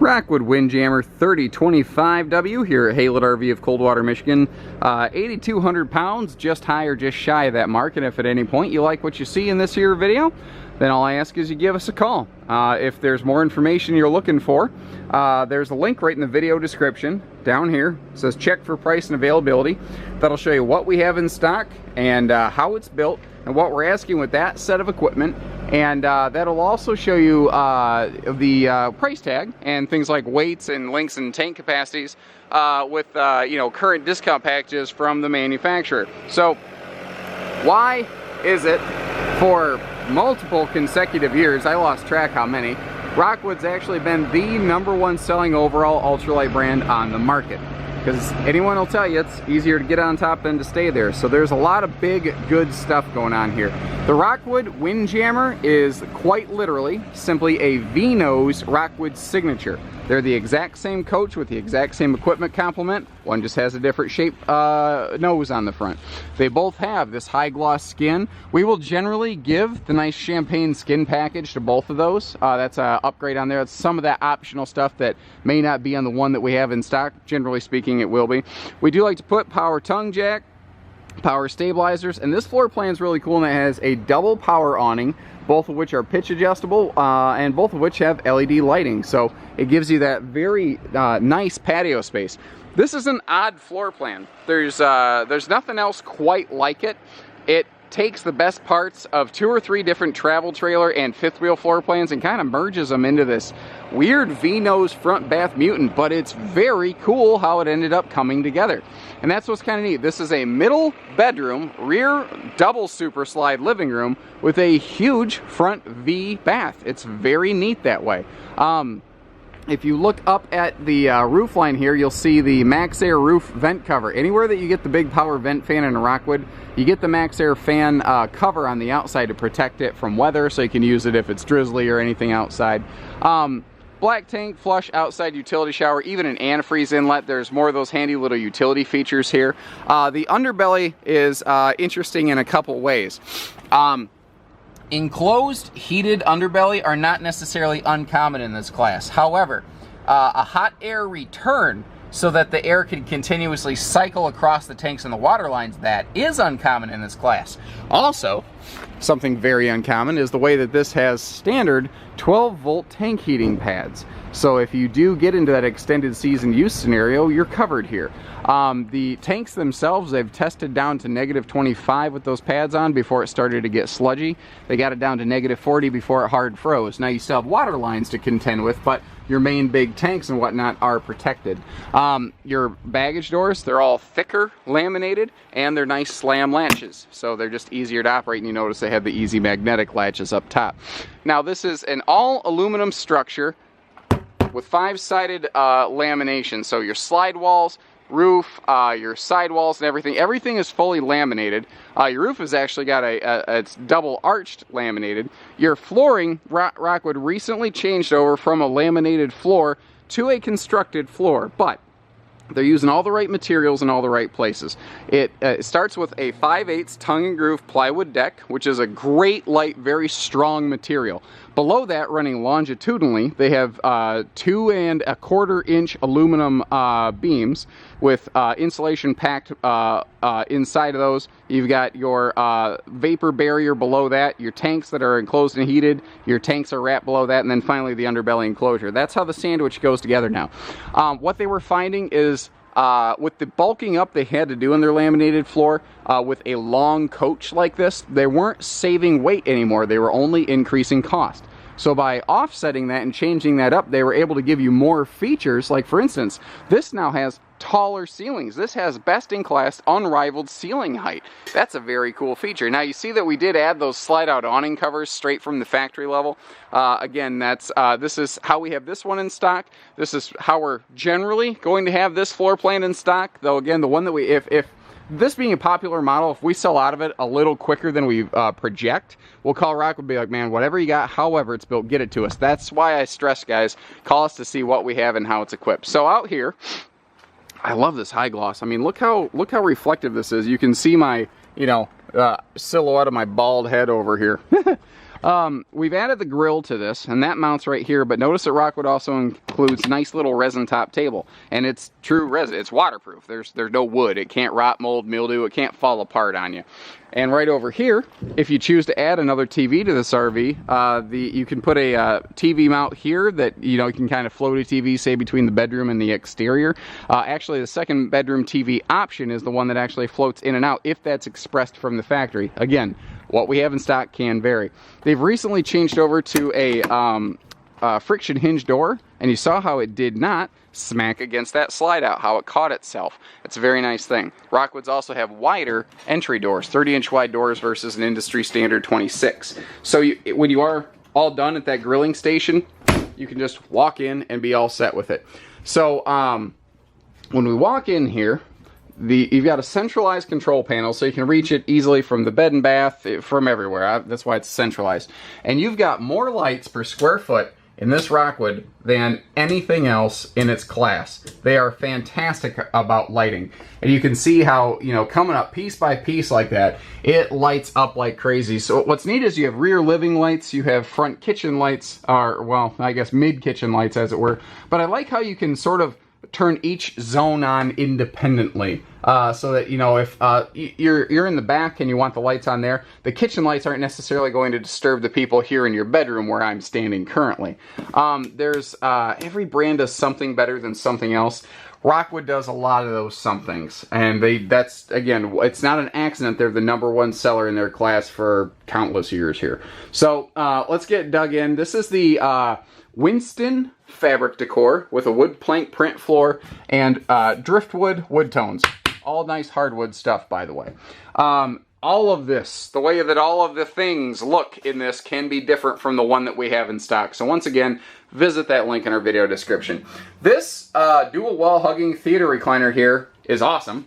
Rockwood Windjammer 3025W here at Haylett RV of Coldwater, Michigan. 8,200 pounds, just high or just shy of that mark. And if at any point you like what you see in this here video, then all I ask is you give us a call. If there's more information you're looking for, there's a link right in the video description down here. It says check for price and availability. That'll show you what we have in stock and how it's built and what we're asking with that set of equipment. And that'll also show you the price tag and things like weights and links and tank capacities with you know, current discount packages from the manufacturer. So why is it for multiple consecutive years, I lost track how many, Rockwood's actually been the #1 selling overall ultralight brand on the market? Because anyone will tell you it's easier to get on top than to stay there. So there's a lot of big, good stuff going on here. The Rockwood Windjammer is quite literally simply a V-nose Rockwood signature. They're the exact same coach with the exact same equipment complement. One just has a different shape nose on the front. They both have this high gloss skin. We will generally give the nice champagne skin package to both of those. That's an upgrade on there. It's some of that optional stuff that may not be on the one that we have in stock. Generally speaking, it will be. We do like to put power tongue jack, power stabilizers, and this floor plan is really cool, and it has a double power awning, both of which are pitch adjustable and both of which have LED lighting, so it gives you that very nice patio space. This is an odd floor plan. There's nothing else quite like it. It takes the best parts of 2 or 3 different travel trailer and fifth wheel floor plans and kind of merges them into this weird V-nose front bath mutant, but it's very cool how it ended up coming together. And that's what's kind of neat. This is a middle bedroom, rear double super slide living room with a huge front V bath. It's very neat that way. If you look up at the roof line here, you'll see the Maxxair roof vent cover. Anywhere that you get the big power vent fan in a Rockwood, you get the Maxxair fan cover on the outside to protect it from weather, so you can use it if it's drizzly or anything outside. Black tank, flush outside utility shower, even an antifreeze inlet. There's more of those handy little utility features here. The underbelly is interesting in a couple ways. Enclosed heated underbelly are not necessarily uncommon in this class. However, a hot air return so that the air can continuously cycle across the tanks and the water lines, that is uncommon in this class. Also, something very uncommon is the way that this has standard 12-volt tank heating pads. So if you do get into that extended season use scenario, you're covered here. The tanks themselves, they've tested down to -25 with those pads on before it started to get sludgy. They got it down to -40 before it hard froze. Now you still have water lines to contend with, but your main big tanks and whatnot are protected. Your baggage doors, they're all thicker laminated, and they're nice slam latches, so they're just easier to operate, and you notice they have the easy magnetic latches up top. Now this is an all aluminum structure with 5-sided lamination, so your slide walls, roof, your sidewalls and everything is fully laminated. Your roof has actually got it's double arched laminated. Your flooring, Rockwood recently changed over from a laminated floor to a constructed floor, but they're using all the right materials in all the right places. It starts with a 5/8 tongue and groove plywood deck, which is a great, light, very strong material. Below that, running longitudinally, they have 2 1/4 inch aluminum beams with insulation packed inside of those. You've got your vapor barrier below that, your tanks that are enclosed and heated, your tanks are wrapped below that, and then finally the underbelly enclosure. That's how the sandwich goes together now. What they were finding is with the bulking up they had to do in their laminated floor, with a long coach like this, they weren't saving weight anymore, they were only increasing cost. So by offsetting that and changing that up, they were able to give you more features. Like for instance, this now has taller ceilings. This has best-in-class, unrivaled ceiling height. That's a very cool feature. Now you see that we did add those slide-out awning covers straight from the factory level. Again, this is how we have this one in stock. This is how we're generally going to have this floor plan in stock. Though again, the one that we, if this being a popular model, if we sell out of it a little quicker than we project, we'll call Rockwood and be like, man, whatever you got, however it's built, get it to us. That's why I stress, guys, call us to see what we have and how it's equipped. So out here, I love this high gloss. I mean, look how reflective this is. You can see my, you know, silhouette of my bald head over here. We've added the grill to this, and that mounts right here, but notice that Rockwood also includes a nice little resin top table, and it's true resin. It's waterproof. There's no wood. It can't rot, mold, mildew. It can't fall apart on you. And right over here, if you choose to add another TV to this RV, you can put a TV mount here that, you know, you can kind of float a TV, say, between the bedroom and the exterior. Actually, the second bedroom TV option is the one that actually floats in and out if that's expressed from the factory. Again, what we have in stock can vary. They've recently changed over to a friction hinge door, and you saw how it did not smack against that slide out, how it caught itself. It's a very nice thing. Rockwoods also have wider entry doors, 30-inch wide doors versus an industry standard 26. So when you are all done at that grilling station, you can just walk in and be all set with it. So when we walk in here, you've got a centralized control panel, so you can reach it easily from the bed and bath, from everywhere. That's why it's centralized. And you've got more lights per square foot in this Rockwood than anything else in its class. They are fantastic about lighting. And you can see how, you know, coming up piece by piece like that, it lights up like crazy. So what's neat is you have rear living lights, you have front kitchen lights, or, well, I guess mid-kitchen lights as it were. But I like how you can sort of turn each zone on independently, so that, you know, if you're in the back and you want the lights on there, the kitchen lights aren't necessarily going to disturb the people here in your bedroom where I'm standing currently. There's every brand does something better than something else. Rockwood does a lot of those somethings, and that's, again, it's not an accident they're the #1 seller in their class for countless years here. So let's get dug in. This is the Winston fabric decor with a wood plank print floor and driftwood wood tones. All nice hardwood stuff, by the way. All of this, the way that all of the things look in this can be different from the one that we have in stock. So once again, visit that link in our video description. This dual wall hugging theater recliner here is awesome.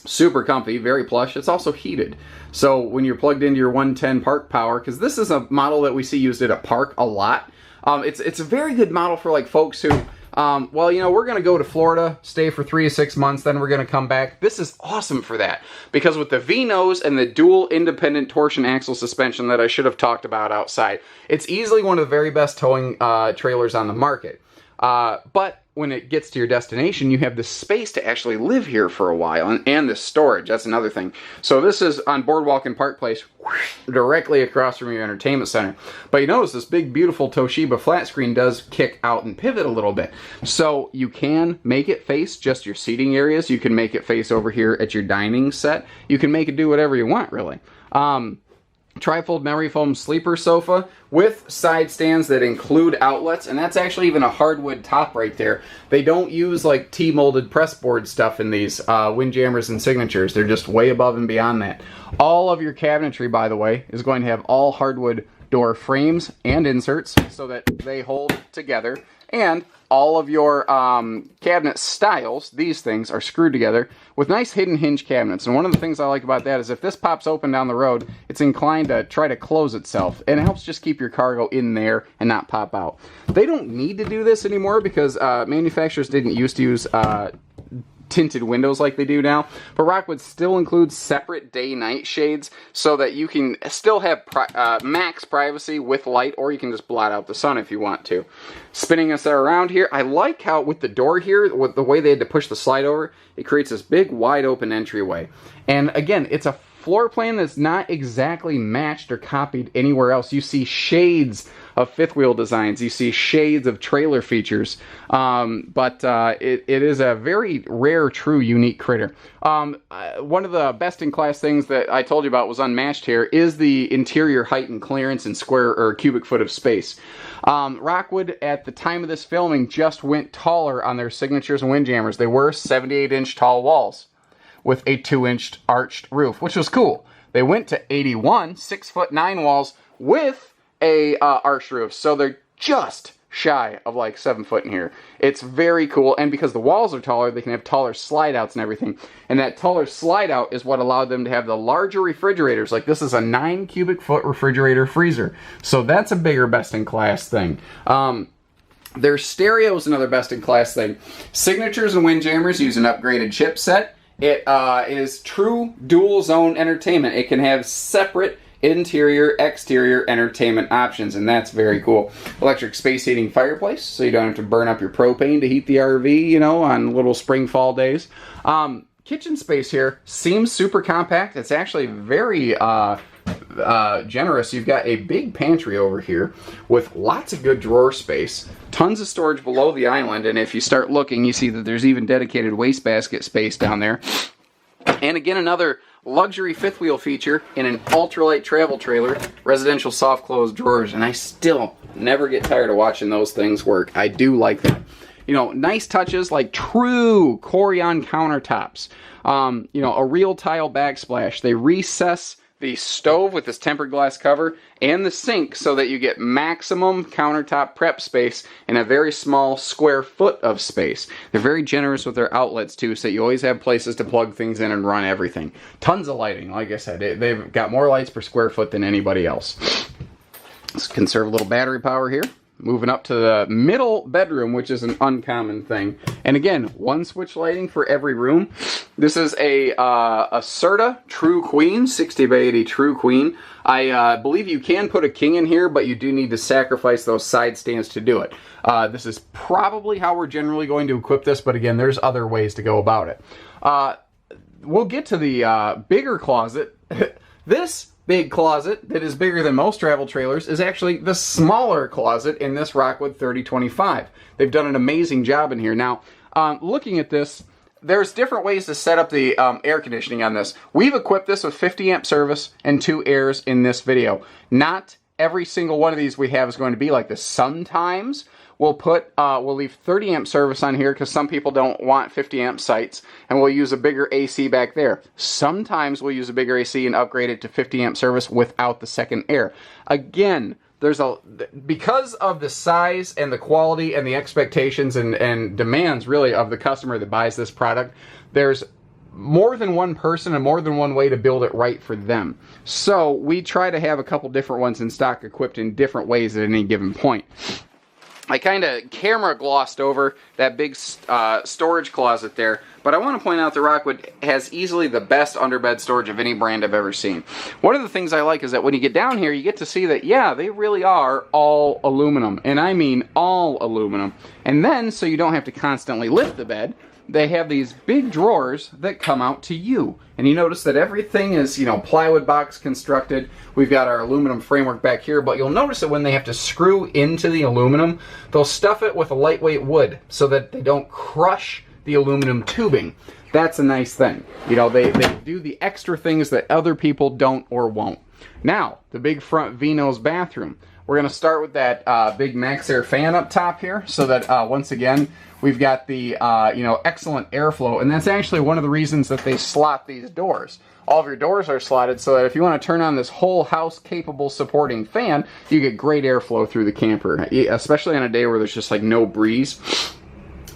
Super comfy, very plush. It's also heated. So when you're plugged into your 110 park power, because this is a model that we see used at a park a lot, it's a very good model for like folks who, well, you know, we're going to go to Florida, stay for 3 to 6 months, then we're going to come back. This is awesome for that, because with the V-nose and the dual independent torsion axle suspension that I should have talked about outside, it's easily one of the very best towing trailers on the market. But when it gets to your destination, you have the space to actually live here for a while, and the storage. That's another thing. So this is on Boardwalk and Park Place, directly across from your entertainment center. But you notice this big, beautiful Toshiba flat screen does kick out and pivot a little bit. So you can make it face just your seating areas. You can make it face over here at your dining set. You can make it do whatever you want, really. Trifold memory foam sleeper sofa with side stands that include outlets, and that's actually even a hardwood top right there. They don't use like T-molded pressboard stuff in these Windjammers and Signatures. They're just way above and beyond that. All of your cabinetry, by the way, is going to have all hardwood door frames and inserts so that they hold together, and all of your cabinet styles, these things, are screwed together with nice hidden hinge cabinets. And one of the things I like about that is if this pops open down the road, it's inclined to try to close itself. And it helps just keep your cargo in there and not pop out. They don't need to do this anymore because manufacturers didn't used to use tinted windows like they do now, but Rockwood still includes separate day-night shades so that you can still have max privacy with light, or you can just blot out the sun if you want to. Spinning us around here, I like how with the door here, with the way they had to push the slide over, it creates this big wide open entryway. And again, it's a floor plan that's not exactly matched or copied anywhere else. You see shades of fifth wheel designs, you see shades of trailer features, but it is a very rare, true, unique critter. One of the best in class things that I told you about was unmatched here is the interior height and clearance in square or cubic foot of space. Rockwood at the time of this filming just went taller on their Signatures and Windjammers. They were 78-inch tall walls with a 2-inch arched roof, which was cool. They went to 81 6'9" walls with a arched roof, so they're just shy of like 7 foot in here. It's very cool, and because the walls are taller, they can have taller slide outs and everything. And that taller slide out is what allowed them to have the larger refrigerators. Like this is a 9 cubic foot refrigerator freezer, so that's a bigger best in class thing. Their stereo is another best in class thing. Signatures and Windjammers use an upgraded chipset. It is true dual zone entertainment. It can have separate interior, exterior entertainment options, and that's very cool. Electric space heating fireplace, so you don't have to burn up your propane to heat the RV, you know, on little spring, fall days. Kitchen space here seems super compact. It's actually very generous. You've got a big pantry over here with lots of good drawer space, tons of storage below the island, and if you start looking, you see that there's even dedicated wastebasket space down there. And again, another luxury fifth wheel feature in an ultralight travel trailer, residential soft close drawers, and I still never get tired of watching those things work. I do like that. You know, nice touches like true Corian countertops. You know, a real tile backsplash. They recess the stove with this tempered glass cover and the sink so that you get maximum countertop prep space in a very small square foot of space. They're very generous with their outlets too, so you always have places to plug things in and run everything. Tons of lighting, like I said. They've got more lights per square foot than anybody else. Let's conserve a little battery power here. Moving up to the middle bedroom, which is an uncommon thing. And again, one switch lighting for every room. This is a Serta True Queen, 60 by 80 True Queen. I believe you can put a king in here, but you do need to sacrifice those side stands to do it. This is probably how we're generally going to equip this, but again, there's other ways to go about it. We'll get to the bigger closet. This big closet that is bigger than most travel trailers is actually the smaller closet in this Rockwood 3025. They've done an amazing job in here. Now, looking at this, there's different ways to set up the air conditioning on this. We've equipped this with 50 amp service and 2 airs in this video. Not every single one of these we have is going to be like this. Sometimes we'll leave 30 amp service on here because some people don't want 50 amp sites, and we'll use a bigger AC back there. Sometimes we'll use a bigger AC and upgrade it to 50 amp service without the second air. Again, because of the size and the quality and the expectations and demands really of the customer that buys this product, there's more than one person and more than one way to build it right for them. So we try to have a couple different ones in stock equipped in different ways at any given point. I kind of camera glossed over that big storage closet there, but I want to point out that Rockwood has easily the best underbed storage of any brand I've ever seen. One of the things I like is that when you get down here, you get to see that, yeah, they really are all aluminum, and I mean all aluminum. And then, so you don't have to constantly lift the bed, they have these big drawers that come out to you. And you notice that everything is, you know, plywood box constructed. We've got our aluminum framework back here, but you'll notice that when they have to screw into the aluminum, they'll stuff it with a lightweight wood so that they don't crush the aluminum tubing. That's a nice thing. You know, they do the extra things that other people don't or won't. Now, the big front V-nose bathroom. We're going to start with that big Maxxair fan up top here so that, once again, we've got the, excellent airflow. And that's actually one of the reasons that they slot these doors. All of your doors are slotted so that if you want to turn on this whole house capable supporting fan, you get great airflow through the camper, especially on a day where there's just like no breeze.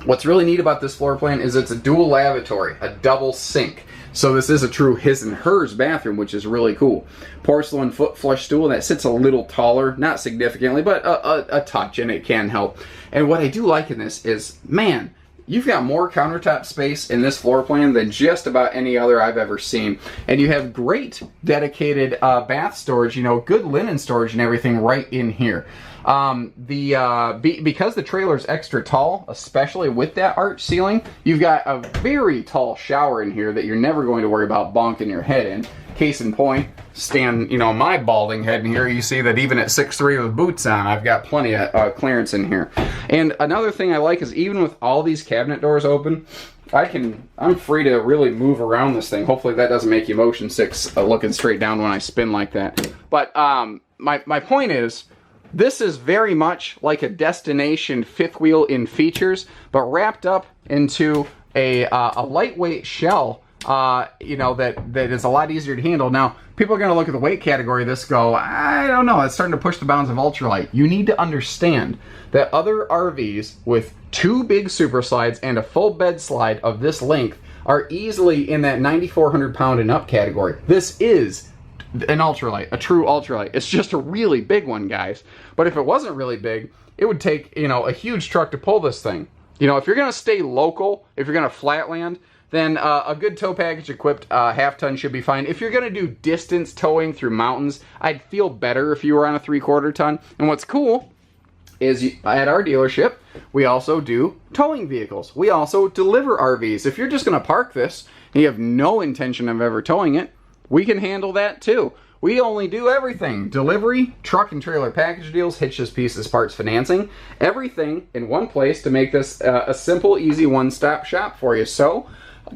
What's really neat about this floor plan is it's a dual lavatory, a double sink. So this is a true his and hers bathroom, which is really cool. Porcelain foot flush stool that sits a little taller, not significantly, but a touch, and it can help. And what I do like in this is, man, you've got more countertop space in this floor plan than just about any other I've ever seen. And you have great dedicated bath storage, you know, good linen storage and everything right in here. Because the trailer is extra tall, especially with that arch ceiling, you've got a very tall shower in here that you're never going to worry about bonking your head in. Case in point, stand, you know, my balding head in here, you see that even at 6'3" with boots on, I've got plenty of clearance in here. And another thing I like is even with all these cabinet doors open, I'm free to really move around this thing. Hopefully that doesn't make you motion sick looking straight down when I spin like that. But my point is, this is very much like a destination fifth wheel in features, but wrapped up into a lightweight shell, that is a lot easier to handle. Now, people are going to look at the weight category of this, go, I don't know, it's starting to push the bounds of ultralight. You need to understand that other RVs with 2 big super slides and a full bed slide of this length are easily in that 9,400 pound and up category. This is an ultralight, a true ultralight. It's just a really big one, guys. But if it wasn't really big, it would take, a huge truck to pull this thing. If you're going to stay local, if you're going to flatland, then a good tow package equipped half-ton should be fine. If you're going to do distance towing through mountains, I'd feel better if you were on a 3/4 ton. And what's cool is at our dealership, we also do towing vehicles. We also deliver RVs. If you're just going to park this and you have no intention of ever towing it, we can handle that too. We only do everything. Delivery, truck and trailer package deals, hitches, pieces, parts, financing. Everything in one place to make this a simple, easy one-stop shop for you. So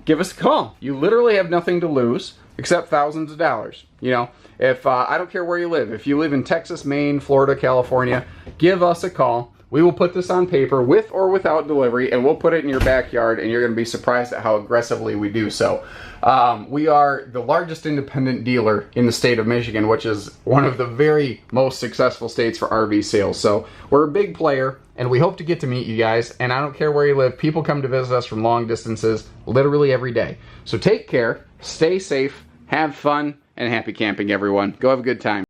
give us a call. You literally have nothing to lose except thousands of dollars. You know, if I don't care where you live. If you live in Texas, Maine, Florida, California, give us a call. We will put this on paper with or without delivery, and we'll put it in your backyard, and you're going to be surprised at how aggressively we do so. We are the largest independent dealer in the state of Michigan, which is one of the very most successful states for RV sales. So we're a big player, and we hope to get to meet you guys. And I don't care where you live. People come to visit us from long distances literally every day. So take care, stay safe, have fun, and happy camping, everyone. Go have a good time.